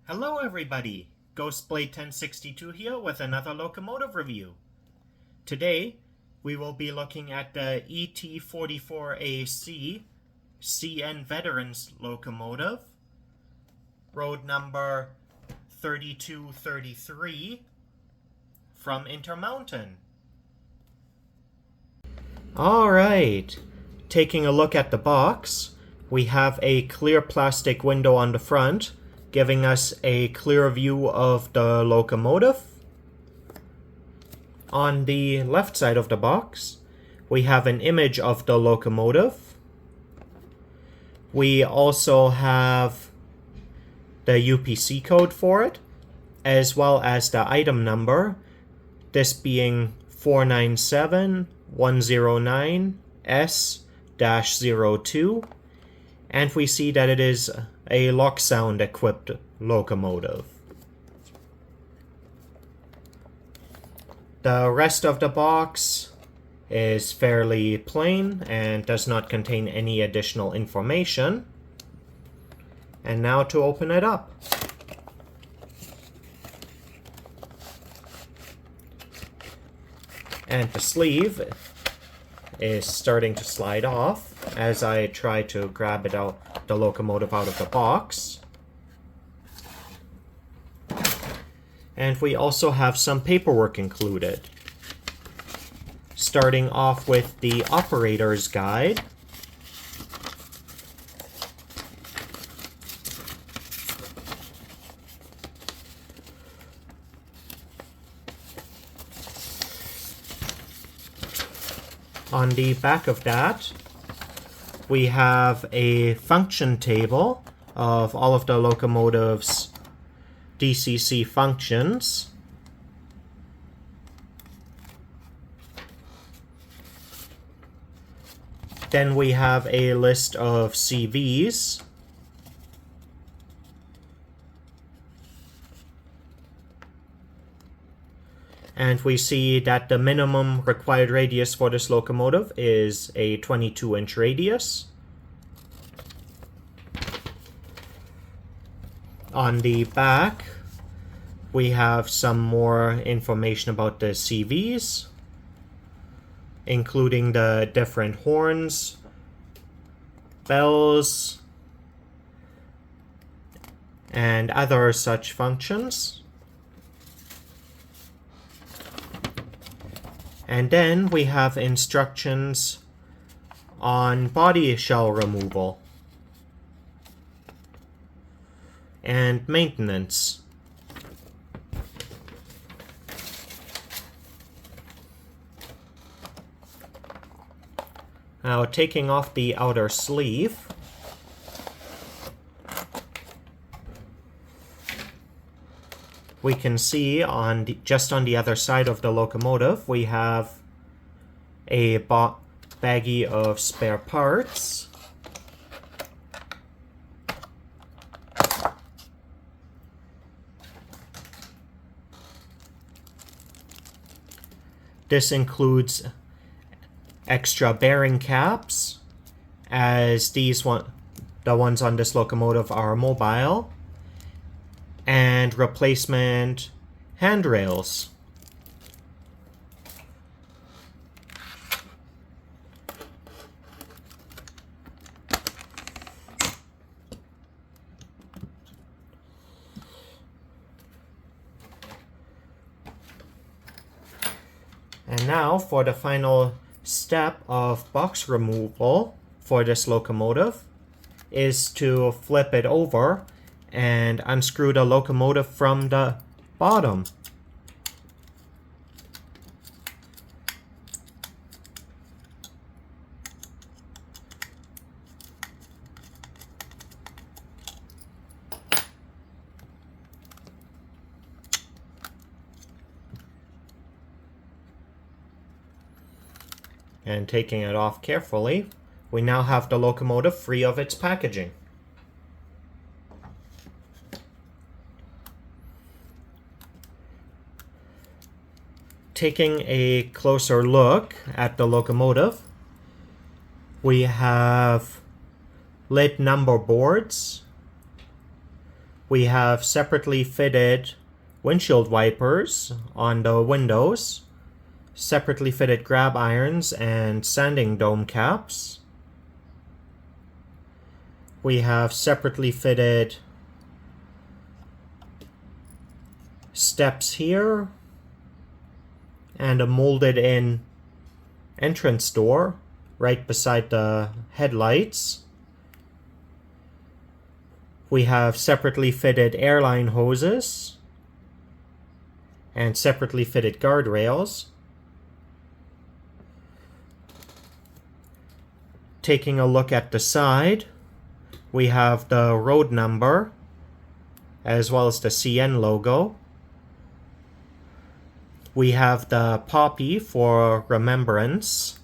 Hello everybody, Ghostblade 1062 here with another locomotive review. Today we will be looking at the ET44AC CN Veterans locomotive, road number 3233 from Intermountain. Alright, taking a look at the box, we have a clear plastic window on the front, giving us a clear view of the locomotive. On the left side of the box, we have an image of the locomotive. We also have the UPC code for it, as well as the item number, this being 497109S-02, and we see that it is a lock sound equipped locomotive. The rest of the box is fairly plain and does not contain any additional information. And now to open it up. And the sleeve is starting to slide off as I try to grab it out, the locomotive out of the box. And we also have some paperwork included. Starting off with the operator's guide. On the back of that, we have a function table of all of the locomotive's DCC functions. Then we have a list of CVs. And we see that the minimum required radius for this locomotive is a 22-inch radius. On the back, we have some more information about the CVs, including the different horns, bells, and other such functions. And then we have instructions on body shell removal and maintenance. Now, taking off the outer sleeve, we can see just on the other side of the locomotive, we have a baggie of spare parts. This includes extra bearing caps, as the ones on this locomotive are mobile, and replacement handrails. And now for the final step of box removal for this locomotive is to flip it over and unscrew the locomotive from the bottom. And taking it off carefully, we now have the locomotive free of its packaging. Taking a closer look at the locomotive, we have lid number boards, We have separately fitted windshield wipers on the windows, separately fitted grab irons and sanding dome caps. We have separately fitted steps here and a molded in entrance door right beside the headlights. We have separately fitted airline hoses and separately fitted guardrails. Taking a look at the side, we have the road number as well as the CN logo. We have the poppy for remembrance.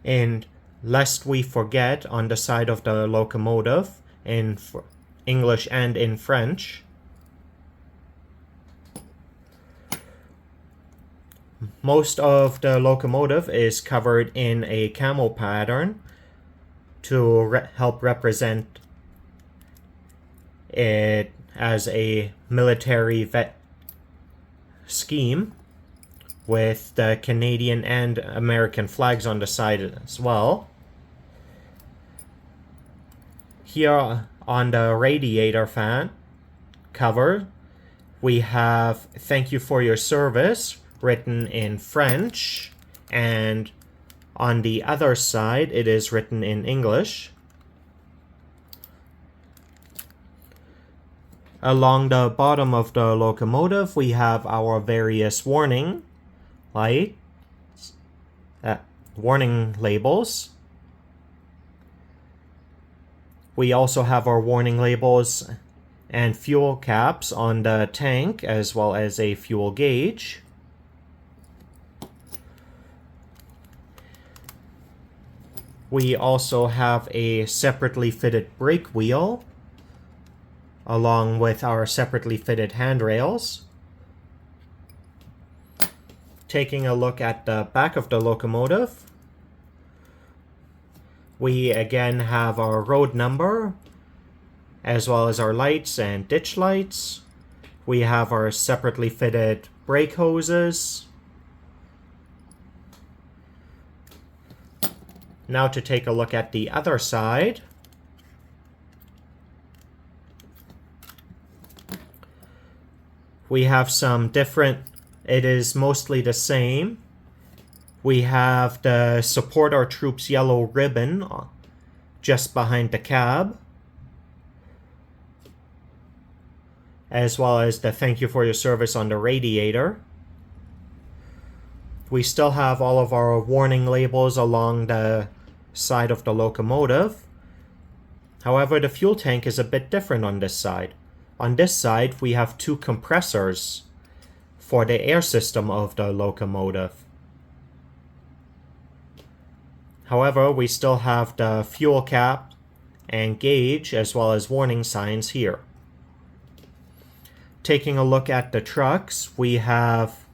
And lest we forget, on the side of the locomotive in English and in French. Most of the locomotive is covered in a camo pattern to help represent it as a military scheme, with the Canadian and American flags on the side as well. Here on the radiator fan cover, we have "Thank you for your service" written in French, and on the other side it is written in English. Along the bottom of the locomotive, we have our various warning labels. We also have our warning labels and fuel caps on the tank, as well as a fuel gauge. We also have a separately fitted brake wheel, along with our separately fitted handrails. Taking a look at the back of the locomotive, we again have our road number, as well as our lights and ditch lights. We have our separately fitted brake hoses. Now to take a look at the other side. We have some different, it is mostly the same. We have the "Support Our Troops" yellow ribbon just behind the cab, as well as the "Thank you for your service" on the radiator. We still have all of our warning labels along the side of the locomotive. However, the fuel tank is a bit different on this side. On this side, we have two compressors for the air system of the locomotive. However, we still have the fuel cap and gauge, as well as warning signs here. Taking a look at the trucks, we have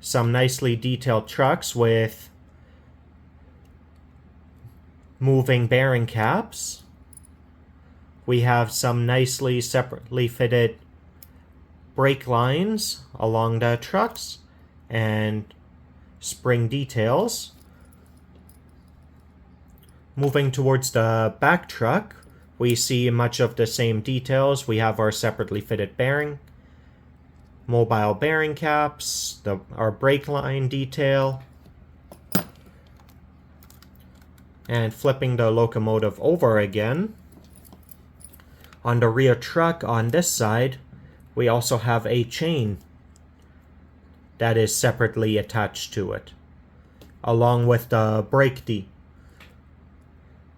some nicely detailed trucks with moving bearing caps. We have some nicely separately fitted brake lines along the trucks and spring details. Moving towards the back truck, we see much of the same details. We have our separately fitted bearing, mobile bearing caps, our brake line detail. And flipping the locomotive over again, on the rear truck on this side, we also have a chain that is separately attached to it, along with the brake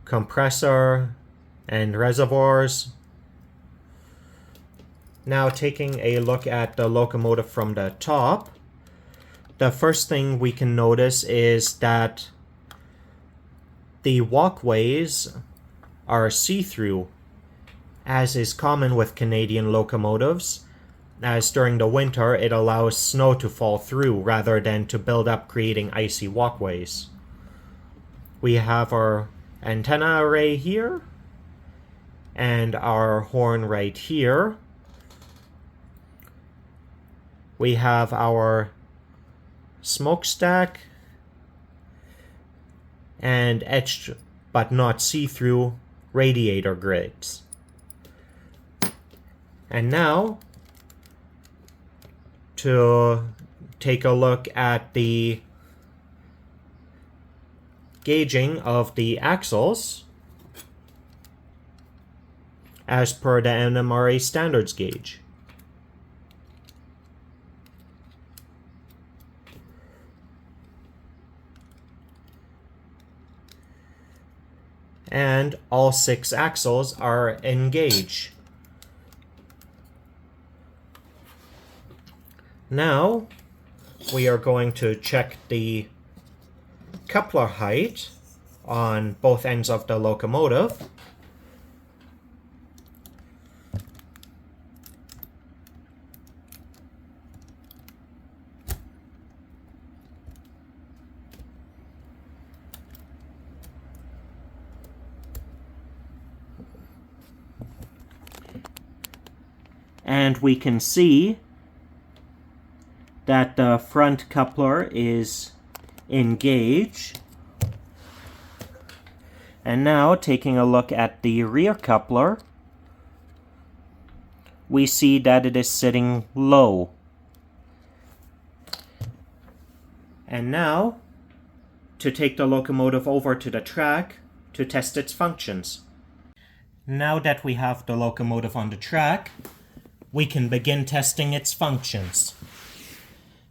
compressor and reservoirs. Now taking a look at the locomotive from the top, the first thing we can notice is that the walkways are see-through, as is common with Canadian locomotives, as during the winter it allows snow to fall through rather than to build up, creating icy walkways. We have our antenna array here, and our horn right here. We have our smokestack and etched but not see-through radiator grids. And now, to take a look at the gauging of the axles as per the NMRA standards gauge. And all 6 axles are in gauge. Now, we are going to check the coupler height on both ends of the locomotive. And we can see that the front coupler is in gauge. And now, taking a look at the rear coupler, we see that it is sitting low. And now, to take the locomotive over to the track to test its functions. Now that we have the locomotive on the track, we can begin testing its functions,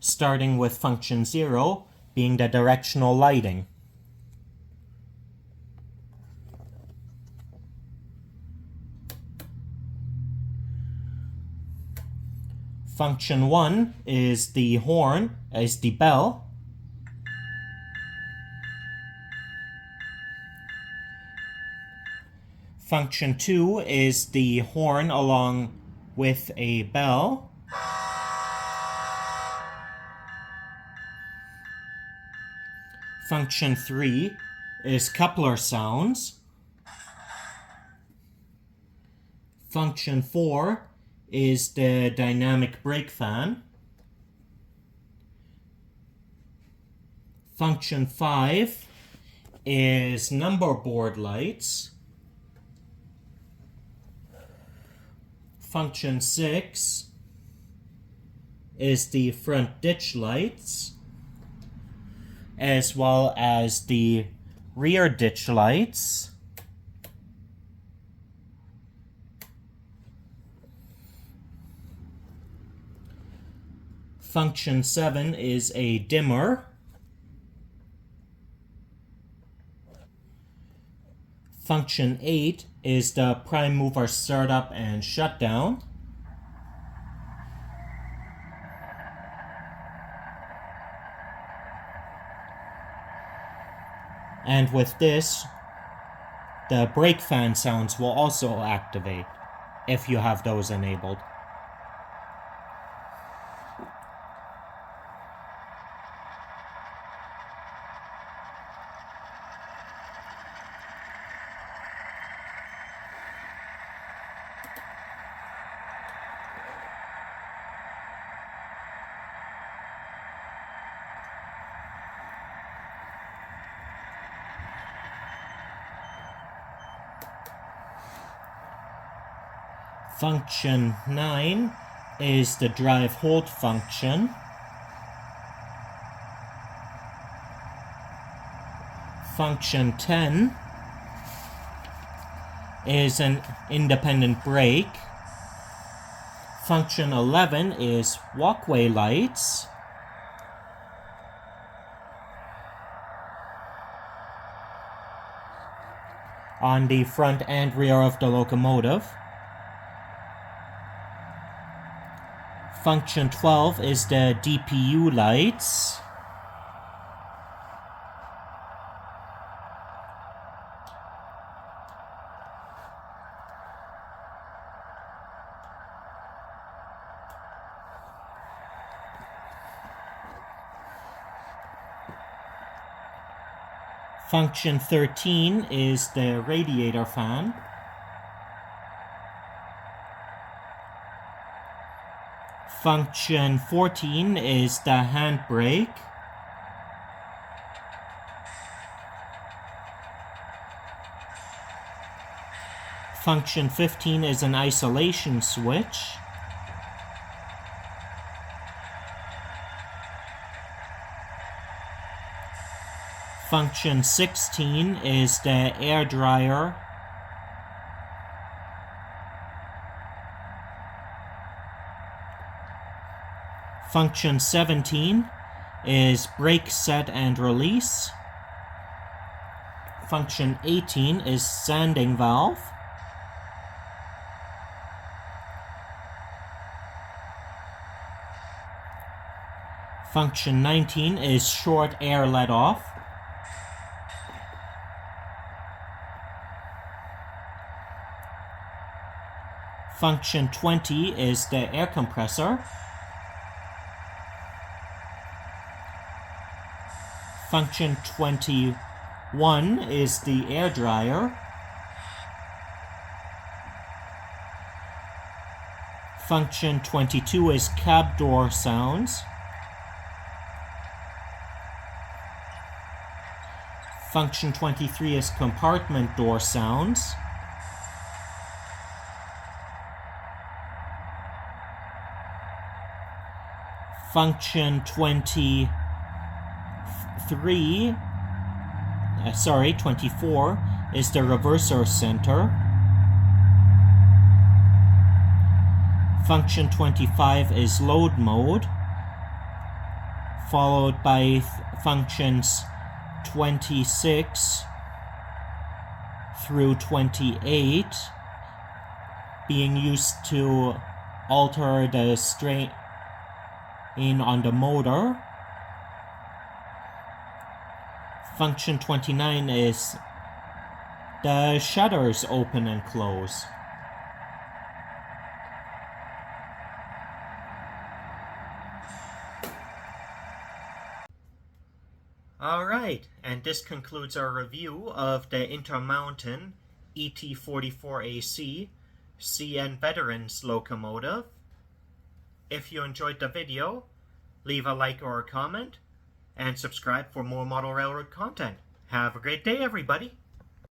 starting with function 0 being the directional lighting. Function 1 is the horn, is the bell. Function 2 is the horn along with a bell. Function 3 is coupler sounds. Function 4 is the dynamic brake fan. Function 5 is number board lights. Function 6 is the front ditch lights, as well as the rear ditch lights. Function 7 is a dimmer. Function 8 is the prime mover startup and shutdown. And with this, the brake fan sounds will also activate if you have those enabled. Function 9 is the drive hold function. Function 10 is an independent brake. Function 11 is walkway lights. On the front and rear of the locomotive. Function 12 is the DPU lights. Function 13 is the radiator fan. Function 14 is the handbrake. Function 15 is an isolation switch. Function 16 is the air dryer. Function 17 is brake set and release. Function 18 is sanding valve. Function 19 is short air let off. Function 20 is the air compressor. Function 21 is the air dryer. Function 22 is cab door sounds. Function 23 is compartment door sounds. Function 24 is the reverser center. Function 25 is load mode, followed by functions 26 through 28 being used to alter the strain on the motor. Function 29 is the shutters open and close. Alright, and this concludes our review of the Intermountain ET44AC CN Veterans locomotive. If you enjoyed the video, leave a like or a comment, and subscribe for more model railroad content. Have a great day, everybody!